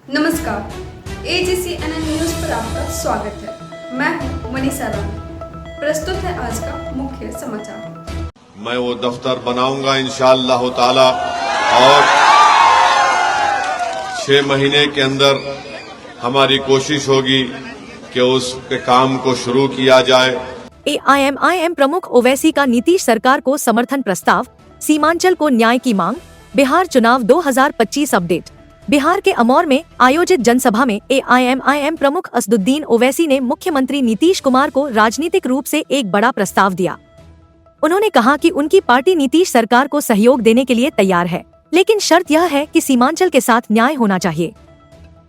नमस्कार, AGCNN news पर आपका स्वागत है। मैं हूं मनीषा रानी। प्रस्तुत है आज का मुख्य समाचार। मैं वो दफ्तर बनाऊंगा इंशाअल्लाह ताला और 6 महीने के अंदर हमारी कोशिश होगी कि उसके काम को शुरू किया जाए। AIMIM प्रमुख ओवैसी का नीतीश सरकार को समर्थन प्रस्ताव, सीमांचल को न्याय की मांग, बिहार चुनाव 2025 अपडेट। बिहार के अमौर में आयोजित जनसभा में AIMIM प्रमुख असदुद्दीन ओवैसी ने मुख्यमंत्री नीतीश कुमार को राजनीतिक रूप से एक बड़ा प्रस्ताव दिया। उन्होंने कहा कि उनकी पार्टी नीतीश सरकार को सहयोग देने के लिए तैयार है, लेकिन शर्त यह है कि सीमांचल के साथ न्याय होना चाहिए।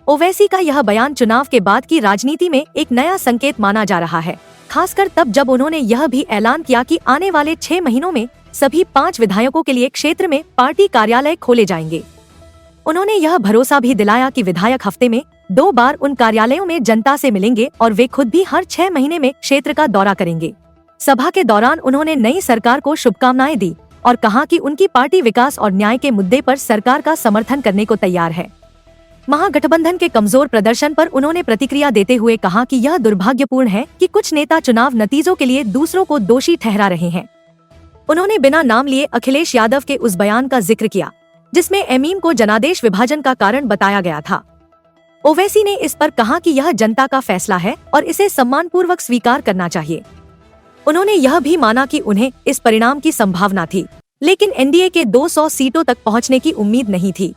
ओवैसी का यह बयान चुनाव के बाद की राजनीति में एक नया संकेत माना जा रहा है, खासकर तब जब उन्होंने यह भी ऐलान किया कि आने वाले 6 महीनों में सभी 5 विधायकों के लिए क्षेत्र में पार्टी कार्यालय खोले जाएंगे। उन्होंने यह भरोसा भी दिलाया कि विधायक हफ्ते में 2 बार उन कार्यालयों में जनता से मिलेंगे और वे खुद भी हर 6 महीने में क्षेत्र का दौरा करेंगे। सभा के दौरान उन्होंने नई सरकार को शुभकामनाएं दी और कहा कि उनकी पार्टी विकास और न्याय के मुद्दे पर सरकार का समर्थन करने को तैयार है। महागठबंधन के कमजोर प्रदर्शन पर उन्होंने प्रतिक्रिया देते हुए कहा कि यह दुर्भाग्यपूर्ण है कि कुछ नेता चुनाव नतीजों के लिए दूसरों को दोषी ठहरा रहे हैं। उन्होंने बिना नाम लिए अखिलेश यादव के उस बयान का जिक्र किया जिसमें एमीम को जनादेश विभाजन का कारण बताया गया था। ओवैसी ने इस पर कहा कि यह जनता का फैसला है और इसे सम्मानपूर्वक स्वीकार करना चाहिए। उन्होंने यह भी माना कि उन्हें इस परिणाम की संभावना थी, लेकिन एनडीए के 200 सीटों तक पहुंचने की उम्मीद नहीं थी।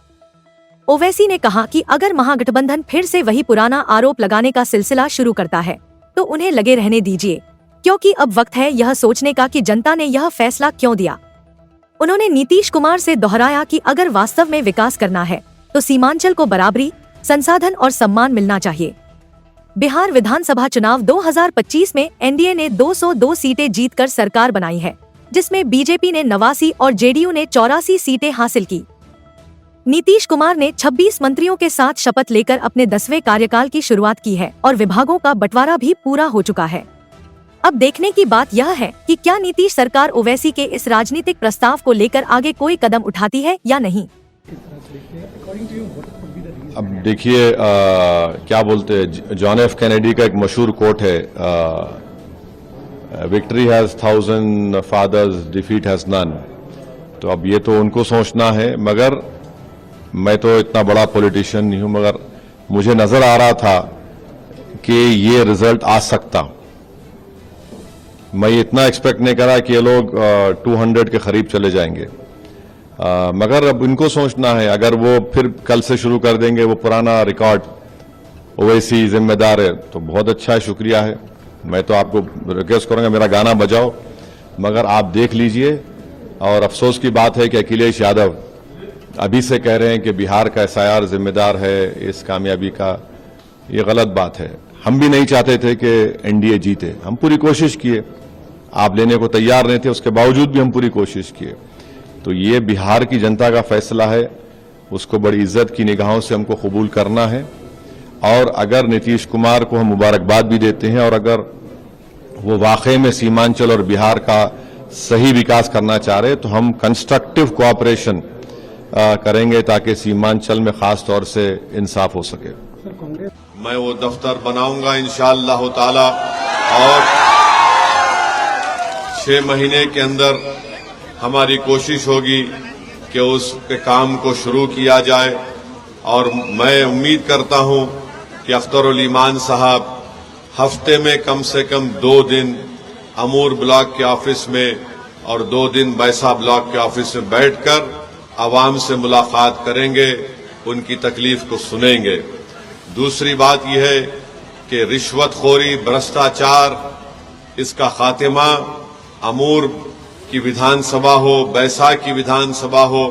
ओवैसी ने कहा कि अगर महागठबंधन फिर से वही पुराना आरोप लगाने का सिलसिला शुरू करता है तो उन्हें लगे रहने दीजिए, क्योंकि अब वक्त है यह सोचने का कि जनता ने यह फैसला क्यों दिया। उन्होंने नीतीश कुमार से दोहराया कि अगर वास्तव में विकास करना है तो सीमांचल को बराबरी, संसाधन और सम्मान मिलना चाहिए। बिहार विधानसभा चुनाव 2025 में एनडीए ने 202 सीटें जीतकर सरकार बनाई है, जिसमें बीजेपी ने 89 और जेडीयू ने 84 सीटें हासिल की। नीतीश कुमार ने 26 मंत्रियों के साथ शपथ लेकर अपने 10वें कार्यकाल की शुरुआत की है और विभागों का बंटवारा भी पूरा हो चुका है। अब देखने की बात यह है कि क्या नीतीश सरकार ओवैसी के इस राजनीतिक प्रस्ताव को लेकर आगे कोई कदम उठाती है या नहीं। अब देखिए, क्या बोलते हैं, जॉन एफ कैनेडी का एक मशहूर कोट है, victory has 1000 fathers, defeat has none. तो अब ये तो उनको सोचना है, मगर मैं तो इतना बड़ा पॉलिटिशियन नहीं हूं, मगर मुझे नजर आ रहा था कि ये रिजल्ट आ सकता। मैं इतना एक्सपेक्ट नहीं करा कि ये लोग 200 के करीब चले जाएंगे, मगर अब इनको सोचना है, अगर वो फिर कल से शुरू कर देंगे वो पुराना रिकॉर्ड, ओवैसी जिम्मेदार है, तो बहुत अच्छा है, शुक्रिया है। मैं तो आपको रिक्वेस्ट करूंगा मेरा गाना बजाओ, मगर आप देख लीजिए। और अफसोस की बात है कि अखिलेश यादव अभी से कह रहे हैं कि बिहार का SIR जिम्मेदार है इस कामयाबी का। ये गलत बात है। हम भी नहीं चाहते थे कि एनडीए जीते, हम पूरी कोशिश किए, आप लेने को तैयार नहीं थे, उसके बावजूद भी हम पूरी कोशिश किए। तो ये बिहार की जनता का फैसला है, उसको बड़ी इज्जत की निगाहों से हमको कबूल करना है। और अगर नीतीश कुमार को हम मुबारकबाद भी देते हैं और अगर वो वाकई में सीमांचल और बिहार का सही विकास करना चाह रहे तो हम कंस्ट्रक्टिव कोऑपरेशन करेंगे ताकि सीमांचल में खास तौर से इंसाफ हो सके। मैं वो दफ्तर बनाऊंगा इंशाअल्लाह ताला और 6 महीने के अंदर हमारी कोशिश होगी कि उसके काम को शुरू किया जाए। और मैं उम्मीद करता हूं कि अख्तरुल ईमान साहब हफ्ते में कम से कम 2 दिन अमूर ब्लॉक के ऑफिस में और 2 दिन बैसा ब्लॉक के ऑफिस में बैठकर आवाम से मुलाकात करेंगे, उनकी तकलीफ को सुनेंगे। दूसरी बात यह है कि रिश्वतखोरी, भ्रष्टाचार, इसका खात्मा अमूर की विधानसभा हो, बैसा की विधानसभा हो,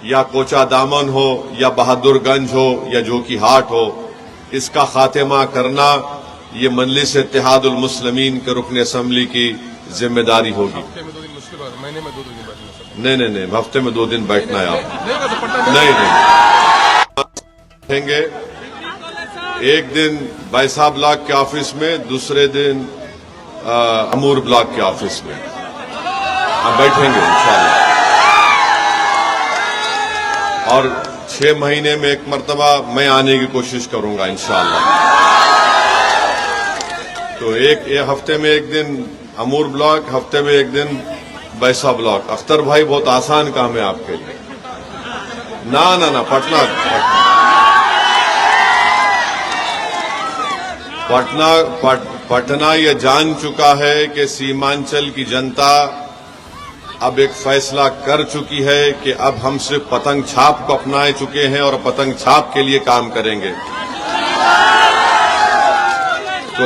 या कोचा दामन हो, या बहादुरगंज हो, या जोकीहाट हो, इसका खात्मा करना ये मजलिस इत्तेहादुल मुस्लिमीन के रुकन असम्बली की जिम्मेदारी होगी। नहीं, हफ्ते में 2 दिन बैठना है आप। नहीं बैठेंगे, एक दिन बैसा ब्लॉक के ऑफिस में, दूसरे दिन अमूर ब्लॉक के ऑफिस में हम बैठेंगे इंशाअल्लाह। और 6 महीने में एक मर्तबा मैं आने की कोशिश करूंगा इंशाअल्लाह। तो एक हफ्ते में एक दिन अमूर ब्लॉक, हफ्ते में एक दिन बैसा ब्लॉक। अख्तर भाई बहुत आसान काम है आपके लिए। ना पटना ये जान चुका है कि सीमांचल की जनता अब एक फैसला कर चुकी है कि अब हम सिर्फ पतंग छाप को अपनाए चुके हैं और पतंग छाप के लिए काम करेंगे। तो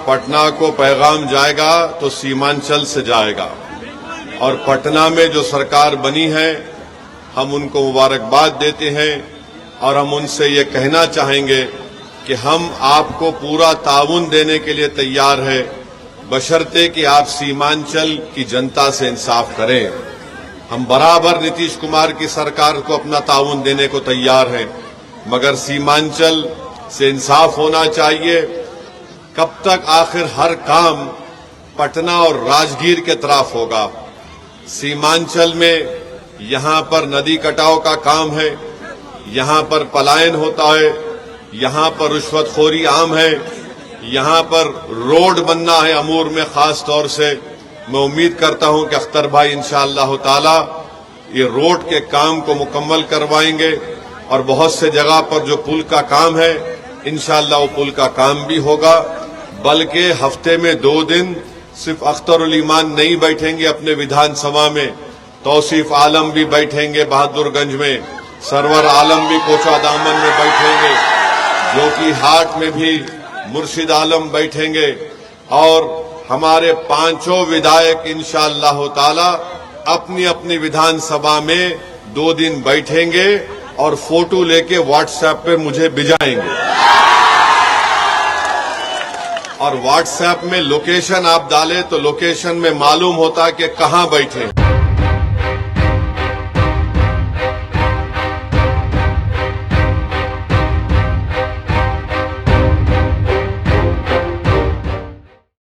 पटना को पैगाम जाएगा तो सीमांचल से जाएगा। और पटना में जो सरकार बनी है हम उनको मुबारकबाद देते हैं और हम उनसे ये कहना चाहेंगे कि हम आपको पूरा ताउन देने के लिए तैयार है, बशर्ते कि आप सीमांचल की जनता से इंसाफ करें। हम बराबर नीतीश कुमार की सरकार को अपना ताउन देने को तैयार हैं, मगर सीमांचल से इंसाफ होना चाहिए। कब तक आखिर हर काम पटना और राजगीर के तरफ होगा? सीमांचल में यहां पर नदी कटाव का काम है, यहां पर पलायन होता है, यहां पर रिश्वतखोरी आम है, यहां पर रोड बनना है अमूर में खास तौर से। मैं उम्मीद करता हूं कि अख्तर भाई इंशाअल्लाह ताला ये रोड के काम को मुकम्मल करवाएंगे और बहुत से जगह पर जो पुल का काम है इंशाअल्लाह वो पुल का काम भी होगा। बल्कि हफ्ते में 2 दिन सिर्फ अख्तरुल ईमान नहीं बैठेंगे अपने विधानसभा में, तौसीफ आलम भी बैठेंगे बहादुरगंज में, सरवर आलम भी कोचा दामन में बैठेंगे, जोकी हाट में भी मुर्शिद आलम बैठेंगे और हमारे 5 विधायक इंशाअल्लाह ताला अपनी अपनी विधानसभा में 2 दिन बैठेंगे और फोटो लेके व्हाट्सएप पे मुझे भिजाएंगे। और व्हाट्सएप में लोकेशन आप डालें तो लोकेशन में मालूम होता है कि कहां बैठे।